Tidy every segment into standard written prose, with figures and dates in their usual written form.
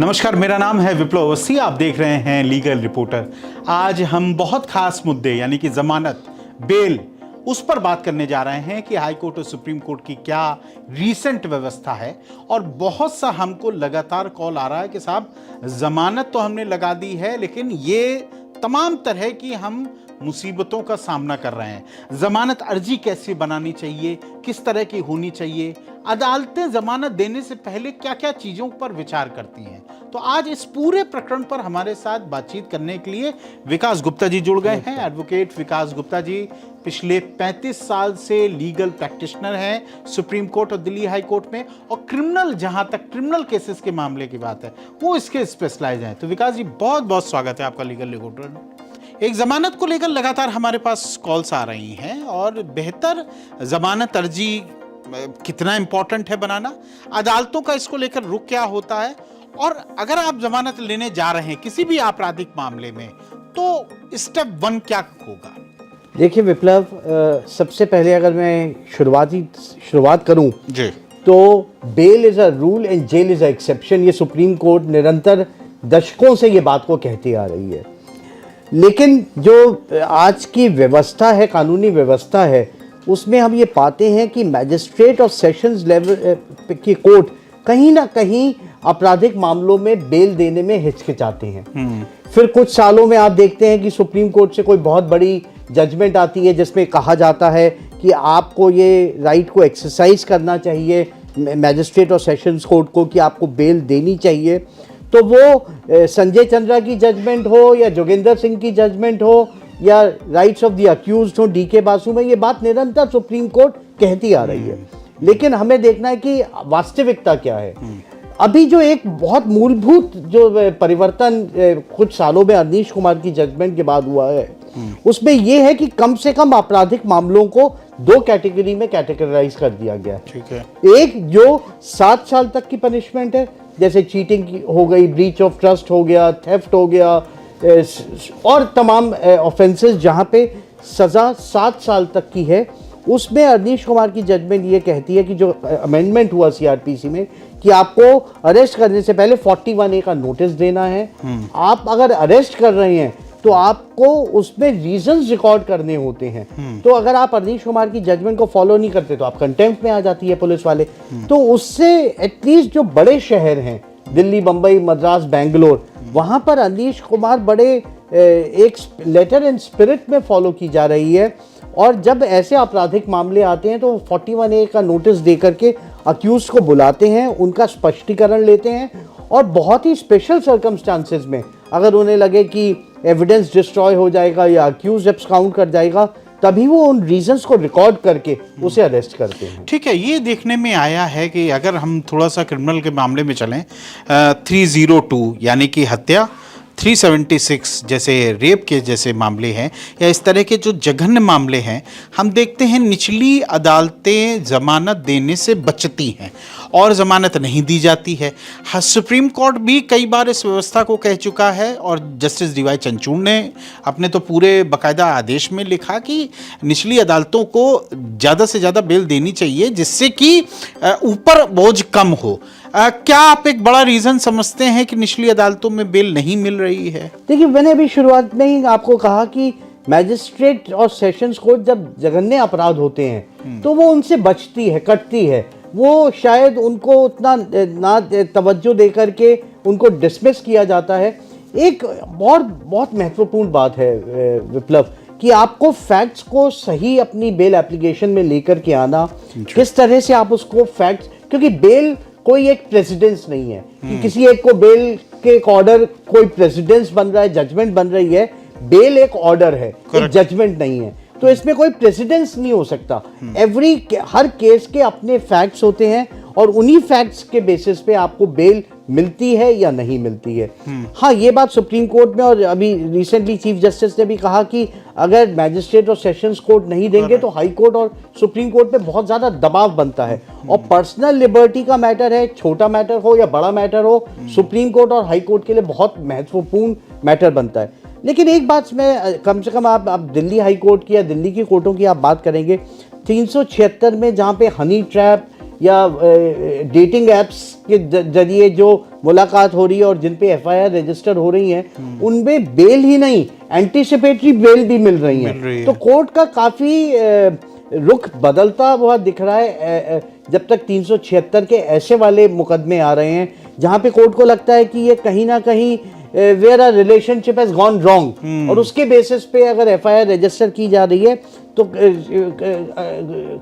नमस्कार, मेरा नाम है विप्लव अवस्थी। आप देख रहे हैं लीगल रिपोर्टर। आज हम बहुत खास मुद्दे यानी कि जमानत, बेल, उस पर बात करने जा रहे हैं कि हाई कोर्ट और सुप्रीम कोर्ट की क्या रीसेंट व्यवस्था है। और बहुत सा हमको लगातार कॉल आ रहा है कि साहब जमानत तो हमने लगा दी है, लेकिन ये तमाम तरह की हम मुसीबतों का सामना कर रहे हैं। जमानत अर्जी कैसे बनानी चाहिए, किस तरह की होनी चाहिए, अदालतें जमानत देने से पहले क्या क्या चीजों पर विचार करती हैं। तो आज इस पूरे प्रकरण पर हमारे साथ बातचीत करने के लिए विकास गुप्ता जी जुड़ गए हैं। एडवोकेट विकास गुप्ता जी पिछले 35 साल से लीगल प्रैक्टिशनर हैं सुप्रीम कोर्ट और दिल्ली हाई कोर्ट में, और क्रिमिनल, जहां तक क्रिमिनल केसेस के मामले की बात है, वो इसके स्पेशलाइज हैं। तो विकास जी, बहुत बहुत स्वागत है आपका लीगल रिपोर्टर में। एक जमानत को लेकर लगातार हमारे पास कॉल्स आ रही हैं, और बेहतर जमानत अर्जी कितना इंपॉर्टेंट है बनाना, अदालतों का इसको लेकर रुख क्या होता है, और अगर आप जमानत लेने जा रहे हैं किसी भी आपराधिक मामले में तो स्टेप 1 क्या होगा? देखिए विप्लव, सबसे पहले अगर मैं शुरुआत करूं जी, तो bail is a rule and jail is an exception. ये सुप्रीम कोर्ट निरंतर दशकों से ये बात को कहती आ रही है। लेकिन जो आज की व्यवस्था है, कानूनी व्यवस्था है, उसमें हम ये पाते हैं कि मैजिस्ट्रेट और सेशंस लेवल की कोर्ट कहीं ना कहीं आपराधिक मामलों में बेल देने में हिचकिचाते हैं। फिर कुछ सालों में आप देखते हैं कि सुप्रीम कोर्ट से कोई बहुत बड़ी जजमेंट आती है जिसमें कहा जाता है कि आपको ये राइट को एक्सरसाइज करना चाहिए, मैजिस्ट्रेट और सेशंस कोर्ट को, कि आपको बेल देनी चाहिए। तो वो संजय चंद्रा की जजमेंट हो या जोगिंदर सिंह की जजमेंट हो या राइट्स ऑफ द अक्यूज्ड हो डीके बासु में, ये बात निरंतर सुप्रीम कोर्ट कहती आ रही है। लेकिन हमें देखना है कि वास्तविकता क्या है। अभी जो एक बहुत मूलभूत जो परिवर्तन कुछ सालों में अनीश कुमार की जजमेंट के बाद हुआ है, उसमें यह है कि कम से कम आपराधिक मामलों को 2 कैटेगरी में कैटेगराइज कर दिया गया है। ठीक है। एक जो 7 साल तक की पनिशमेंट है, जैसे चीटिंग हो गई, ब्रीच ऑफ ट्रस्ट हो गया, थेफ्ट हो गया, और तमाम ऑफेंसेस जहां पे सजा 7 साल तक की है। उसमें अनीश कुमार की जजमेंट ये कहती है कि जो अमेंडमेंट हुआ सीआरपीसी में, कि आपको अरेस्ट करने से पहले 41A का नोटिस देना है। आप अगर अरेस्ट कर रहे हैं तो आपको उसमें रीजंस रिकॉर्ड करने होते हैं। तो अगर आप अनीश कुमार की जजमेंट को फॉलो नहीं करते तो आप कंटेम्प्ट में आ जाती है पुलिस वाले। तो उससे एटलीस्ट जो बड़े शहर हैं, दिल्ली, बंबई, मद्रास, बेंगलोर, वहां पर अनीश कुमार बड़े एक लेटर एंड स्पिरिट में फॉलो की जा रही है। और जब ऐसे आपराधिक मामले आते हैं तो 41A का नोटिस दे करके अक्यूज को बुलाते हैं, उनका स्पष्टीकरण लेते हैं, और बहुत ही स्पेशल सर्कमस्टांसेस में अगर उन्हें लगे कि एविडेंस डिस्ट्रॉय हो जाएगा या अक्यूज एब्सकाउंट कर जाएगा, तभी वो उन रीजंस को रिकॉर्ड करके उसे अरेस्ट करते हैं। ठीक है। ये देखने में आया है कि अगर हम थोड़ा सा क्रिमिनल के मामले में चलें, 302 यानी कि हत्या, 376 जैसे रेप के जैसे मामले हैं, या इस तरह के जो जघन्य मामले हैं, हम देखते हैं निचली अदालतें जमानत देने से बचती हैं और जमानत नहीं दी जाती है। हाँ, सुप्रीम कोर्ट भी कई बार इस व्यवस्था को कह चुका है, और जस्टिस डीवाई चंद्रचूड़ ने अपने तो पूरे बाकायदा आदेश में लिखा कि निचली अदालतों को ज़्यादा से ज़्यादा बेल देनी चाहिए, जिससे कि ऊपर बोझ कम हो। क्या आप एक बड़ा रीजन समझते हैं कि निचली अदालतों में बेल नहीं मिल रही है? देखिए, मैंने अभी शुरुआत में ही आपको कहा कि मैजिस्ट्रेट और सेशंस कोर्ट जब जघन्य अपराध होते हैं तो वो उनसे बचती है, कटती है। वो शायद उनको उतना ना तवज्जो दे करके उनको डिसमिस किया जाता है। एक बहुत महत्वपूर्ण बात है विप्लव, कि आपको फैक्ट्स को सही अपनी बेल एप्लीकेशन में लेकर के आना, किस तरह से आप उसको फैक्ट्स, क्योंकि बेल कोई एक प्रेसिडेंस नहीं है कि किसी एक को बेल के एक ऑर्डर कोई प्रेसिडेंस बन रहा है, जजमेंट बन रही है। बेल एक ऑर्डर है, एक जजमेंट नहीं है। तो इसमें कोई प्रेसिडेंस नहीं हो सकता। हर केस के अपने फैक्ट्स होते हैं, और उन्हीं फैक्ट्स के बेसिस पे आपको बेल मिलती है या नहीं मिलती है। हाँ, ये बात सुप्रीम कोर्ट में, और अभी रिसेंटली चीफ जस्टिस ने भी कहा कि अगर मैजिस्ट्रेट और सेशंस कोर्ट नहीं देंगे तो हाई कोर्ट और सुप्रीम कोर्ट पे बहुत ज़्यादा दबाव बनता है। और पर्सनल लिबर्टी का मैटर है, छोटा मैटर हो या बड़ा मैटर हो, सुप्रीम कोर्ट और हाई कोर्ट के लिए बहुत महत्वपूर्ण मैटर बनता है। लेकिन एक बात मैं कम से कम आप दिल्ली हाई कोर्ट की या दिल्ली की कोर्टों की आप बात करेंगे, 376 में जहाँ पे हनी ट्रैप या डेटिंग एप्स के जरिए जो मुलाकात हो रही है और जिन पे एफआईआर रजिस्टर हो रही हैं उनमें बेल ही नहीं, एंटीसिपेटरी बेल भी मिल रही है। तो कोर्ट का काफ़ी रुख बदलता हुआ दिख रहा है जब तक 376 के ऐसे वाले मुकदमे आ रहे हैं जहां पे कोर्ट को लगता है कि ये कहीं ना कहीं where a relationship has gone wrong, और उसके बेसिस पे अगर एफआईआर रजिस्टर की जा रही है तो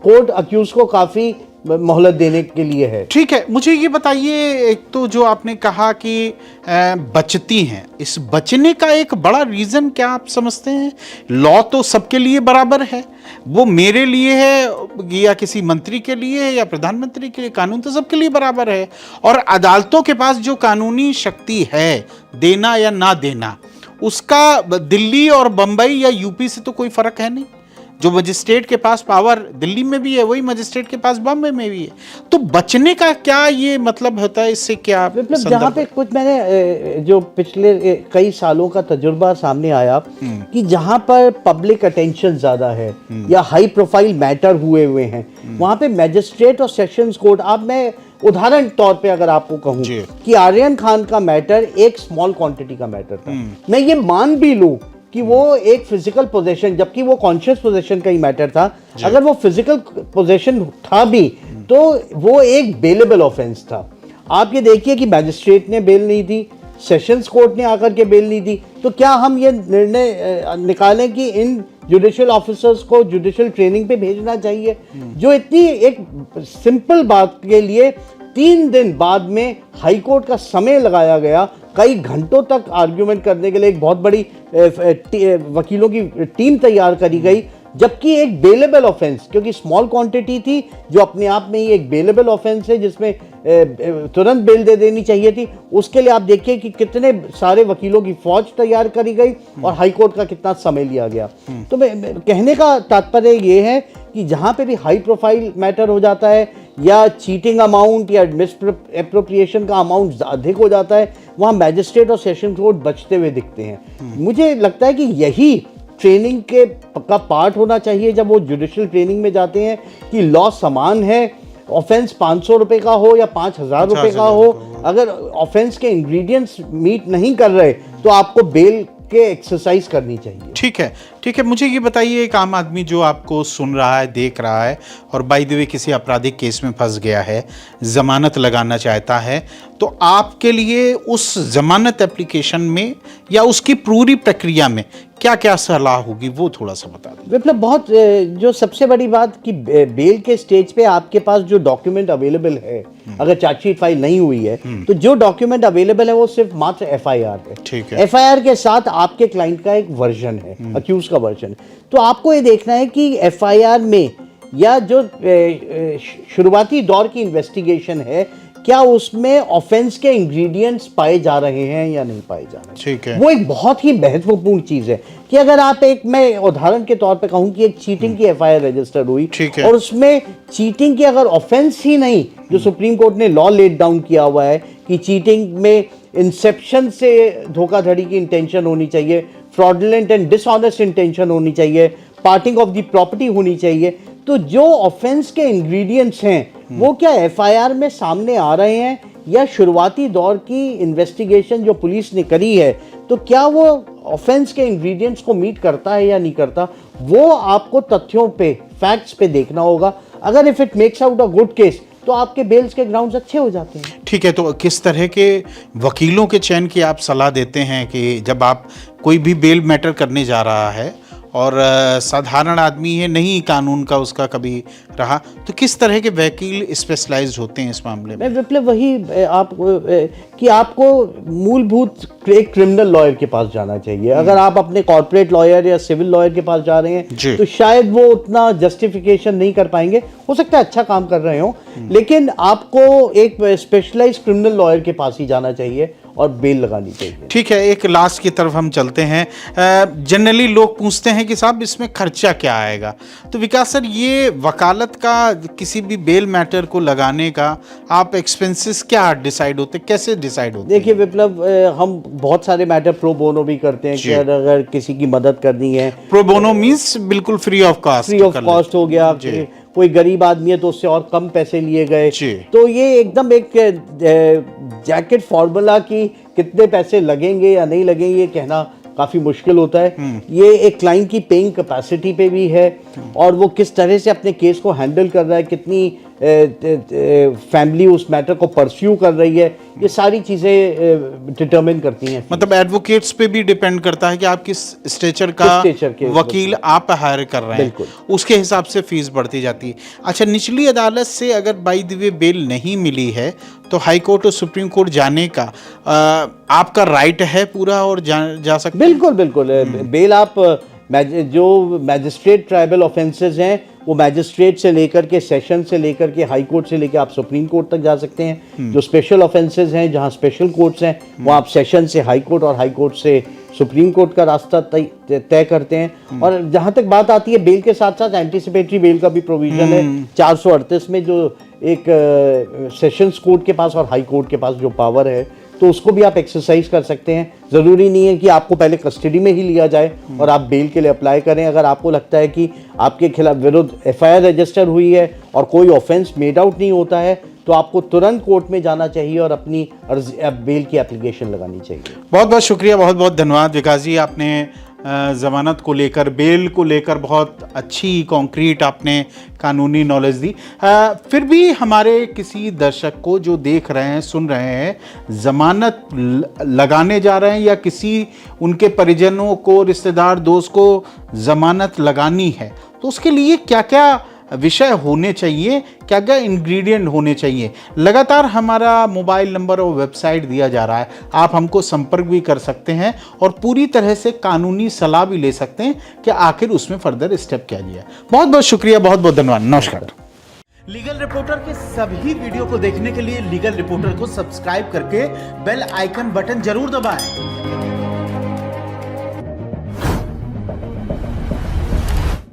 कोर्ट अक्यूज को काफ़ी मोहलत देने के लिए है। ठीक है, मुझे ये बताइए, एक तो जो आपने कहा कि बचती हैं, इस बचने का एक बड़ा रीज़न क्या आप समझते हैं? लॉ तो सबके लिए बराबर है, वो मेरे लिए है या किसी मंत्री के लिए है या प्रधानमंत्री के लिए, कानून तो सबके लिए बराबर है। और अदालतों के पास जो कानूनी शक्ति है देना या ना देना, उसका दिल्ली और बंबई या यूपी से तो कोई फर्क है नहीं। जो मजिस्ट्रेट के पास पावर दिल्ली में भी है वही मजिस्ट्रेट के पास बॉम्बे में भी है। तो बचने का क्या ये मतलब होता है, इससे क्या मतलब जहाँ पे कुछ मैंने जो पिछले कई सालों का तजुर्बा सामने आया कि जहाँ पर पब्लिक अटेंशन ज्यादा है या हाई प्रोफाइल मैटर हुए हैं, वहाँ पे मैजिस्ट्रेट और सेशंस कोर्ट, आप मैं उदाहरण तौर पे अगर आपको कहूँ कि आर्यन खान का मैटर एक स्मॉल क्वांटिटी का मैटर था, मैं ये मान भी लूँ कि वो एक फिजिकल पोजेशन, जबकि वो कॉन्शियस पोजेशन का ही मैटर था, अगर वो फिजिकल पोजेशन था भी तो वो एक बेलेबल ऑफेंस था। आप ये देखिए कि मैजिस्ट्रेट ने बेल नहीं दी, सेशंस कोर्ट ने आकर के बेल नहीं दी, तो क्या हम ये निर्णय निकालें कि इन जुडिशियल ऑफिसर्स को जुडिशियल ट्रेनिंग पे भेजना चाहिए? जो इतनी एक सिंपल बात के लिए 3 दिन बाद में हाई कोर्ट का समय लगाया गया, कई घंटों तक आर्ग्यूमेंट करने के लिए एक बहुत बड़ी वकीलों की टीम तैयार करी गई, जबकि एक बेलेबल ऑफेंस, क्योंकि स्मॉल क्वांटिटी थी जो अपने आप में ही एक बेलेबल ऑफेंस है जिसमें तुरंत बेल दे देनी चाहिए थी, उसके लिए आप देखिए कि कितने सारे वकीलों की फौज तैयार करी गई और हाई कोर्ट का कितना समय लिया गया। तो मैं कहने का तात्पर्य ये है कि जहाँ पे भी हाई प्रोफाइल मैटर हो जाता है या चीटिंग अमाउंट या मिसएप्रोप्रिएशन का अमाउंट अधिक हो जाता है, वहाँ मैजिस्ट्रेट और सेशन कोर्ट बचते हुए दिखते हैं। मुझे लगता है कि यही ट्रेनिंग के का पार्ट होना चाहिए जब वो जुडिशियल ट्रेनिंग में जाते हैं कि लॉ समान है, ऑफेंस 500 रुपये का हो या 5,000 रुपये का हो, अगर ऑफेंस के इंग्रेडिएंट्स मीट नहीं कर रहे तो आपको बेल के एक्सरसाइज करनी चाहिए। ठीक है, ठीक है। मुझे ये बताइए, एक आम आदमी जो आपको सुन रहा है, देख रहा है और बाय द वे किसी आपराधिक केस में फंस गया है, जमानत लगाना चाहता है, तो आपके लिए उस जमानत एप्लीकेशन में या उसकी पूरी प्रक्रिया में क्या क्या सलाह होगी, वो थोड़ा सा बता दें। विप्लव, बहुत जो सबसे बड़ी बात कि बेल के स्टेज पे आपके पास जो डॉक्यूमेंट अवेलेबल है, अगर चार्जशीट फाइल नहीं हुई है तो जो डॉक्यूमेंट अवेलेबल है वो सिर्फ मात्र एफआईआर है। ठीक है। एफआईआर के साथ आपके क्लाइंट का एक वर्जन है, अक्यूज का वर्जन। तो आपको ये देखना है कि एफआईआर में या जो शुरुआती दौर की इन्वेस्टिगेशन है, क्या उसमें ऑफेंस के इंग्रेडिएंट्स पाए जा रहे हैं या नहीं पाए जा रहे हैं। ठीक है। वो एक बहुत ही महत्वपूर्ण चीज है कि अगर आप मैं उदाहरण के तौर पे कहूं कि एक चीटिंग की एफआईआर रजिस्टर हुई और उसमें चीटिंग की अगर ऑफेंस ही नहीं, जो सुप्रीम कोर्ट ने लॉ लेट डाउन किया हुआ है कि चीटिंग में इंसेप्शन से धोखाधड़ी की इंटेंशन होनी चाहिए, फ्रॉडुलेंट एंड डिसऑनेस्ट इंटेंशन होनी चाहिए, पार्टिंग ऑफ द प्रॉपर्टी होनी चाहिए, तो जो ऑफेंस के इंग्रेडिएंट्स हैं वो क्या एफआईआर में सामने आ रहे हैं या शुरुआती दौर की इन्वेस्टिगेशन जो पुलिस ने करी है, तो क्या वो ऑफेंस के इंग्रेडिएंट्स को मीट करता है या नहीं करता, वो आपको तथ्यों पे, फैक्ट्स पे देखना होगा। अगर if it makes out a good case तो आपके बेल्स के ग्राउंड्स अच्छे हो जाते हैं। ठीक है, तो किस तरह के वकीलों के चयन की आप सलाह देते हैं कि जब आप कोई भी बेल मैटर करने जा रहा है और साधारण आदमी है, नहीं कानून का उसका कभी रहा, तो किस तरह के वकील स्पेशलाइज्ड होते हैं इस मामले में? विप्लव, वही कि आपको मूलभूत एक क्रिमिनल लॉयर के पास जाना चाहिए। अगर आप अपने कॉर्पोरेट लॉयर या सिविल लॉयर के पास जा रहे हैं तो शायद वो उतना जस्टिफिकेशन नहीं कर पाएंगे, हो सकता है अच्छा काम कर रहे हो, लेकिन आपको एक स्पेशलाइज्ड क्रिमिनल लॉयर के पास ही जाना चाहिए और बेल लगानी चाहिए। ठीक है, एक लास्ट की तरफ हम चलते हैं। जनरली लोग पूछते हैं कि साहब इसमें खर्चा क्या आएगा, तो विकास सर, ये वकालत का किसी भी बेल मैटर को लगाने का आप एक्सपेंसेस क्या डिसाइड होते, कैसे डिसाइड होते? देखिए विप्लव, हम बहुत सारे मैटर प्रो बोनो भी करते हैं कि अगर किसी की मदद करनी है, प्रो बोनो मीन्स बिल्कुल free of cost, free of cost हो गया, कोई गरीब आदमी है तो उससे और कम पैसे लिए गए। जी। तो ये एकदम एक जैकेट फॉर्मूला की कितने पैसे लगेंगे या नहीं लगेंगे ये कहना काफ़ी मुश्किल होता है। ये एक क्लाइंट की पेइंग कैपेसिटी पे भी है और वो किस तरह से अपने केस को हैंडल कर रहा है, कितनी फैमिली उस मैटर को परस्यू कर रही है, ये सारी चीज़ें डिटरमिन करती हैं। मतलब एडवोकेट्स पे भी डिपेंड करता है कि आप किस स्टेचर का स्टेचर के वकील आप हायर कर रहे हैं, उसके हिसाब से फीस बढ़ती जाती है। अच्छा, निचली अदालत से अगर बाय द वे बेल नहीं मिली है तो हाई कोर्ट और सुप्रीम कोर्ट जाने का आपका राइट है पूरा और जा सकते हैं? बिल्कुल बिल्कुल। बेल आप जो मैजिस्ट्रेट ट्राइबल ऑफेंसेस हैं वो मैजिस्ट्रेट से लेकर के सेशन से लेकर के हाई कोर्ट से लेकर आप सुप्रीम कोर्ट तक जा सकते हैं। जो स्पेशल ऑफेंसेस हैं जहां स्पेशल कोर्ट्स हैं वो आप सेशन से हाई कोर्ट और हाई कोर्ट से सुप्रीम कोर्ट का रास्ता तय करते हैं। और जहां तक बात आती है बेल के साथ साथ एंटीसिपेटरी बेल का भी प्रोविजन है 438 में, जो एक सेशंस कोर्ट के पास और हाई कोर्ट के पास जो पावर है तो उसको भी आप एक्सरसाइज कर सकते हैं। ज़रूरी नहीं है कि आपको पहले कस्टडी में ही लिया जाए और आप बेल के लिए अप्लाई करें। अगर आपको लगता है कि आपके खिलाफ विरुद्ध FIR रजिस्टर हुई है और कोई ऑफेंस मेड आउट नहीं होता है तो आपको तुरंत कोर्ट में जाना चाहिए और अपनी बेल की एप्लीकेशन लगानी चाहिए। बहुत बहुत शुक्रिया, बहुत बहुत धन्यवाद विकास जी। आपने ज़मानत को लेकर, बेल को लेकर बहुत अच्छी कॉन्क्रीट आपने कानूनी नॉलेज दी। फिर भी हमारे किसी दर्शक को जो देख रहे हैं, सुन रहे हैं, ज़मानत लगाने जा रहे हैं या किसी उनके परिजनों को, रिश्तेदार, दोस्त को ज़मानत लगानी है, तो उसके लिए क्या क्या विषय होने चाहिए, क्या क्या इंग्रेडिएंट होने चाहिए? लगातार हमारा मोबाइल नंबर और वेबसाइट दिया जा रहा है, आप हमको संपर्क भी कर सकते हैं और पूरी तरह से कानूनी सलाह भी ले सकते हैं कि आखिर उसमें फर्दर स्टेप क्या लिया। बहुत बहुत शुक्रिया, बहुत बहुत धन्यवाद, नमस्कार। लीगल रिपोर्टर के सभी वीडियो को देखने के लिए लीगल रिपोर्टर को सब्सक्राइब करके बेल आइकन बटन जरूर दबाएं।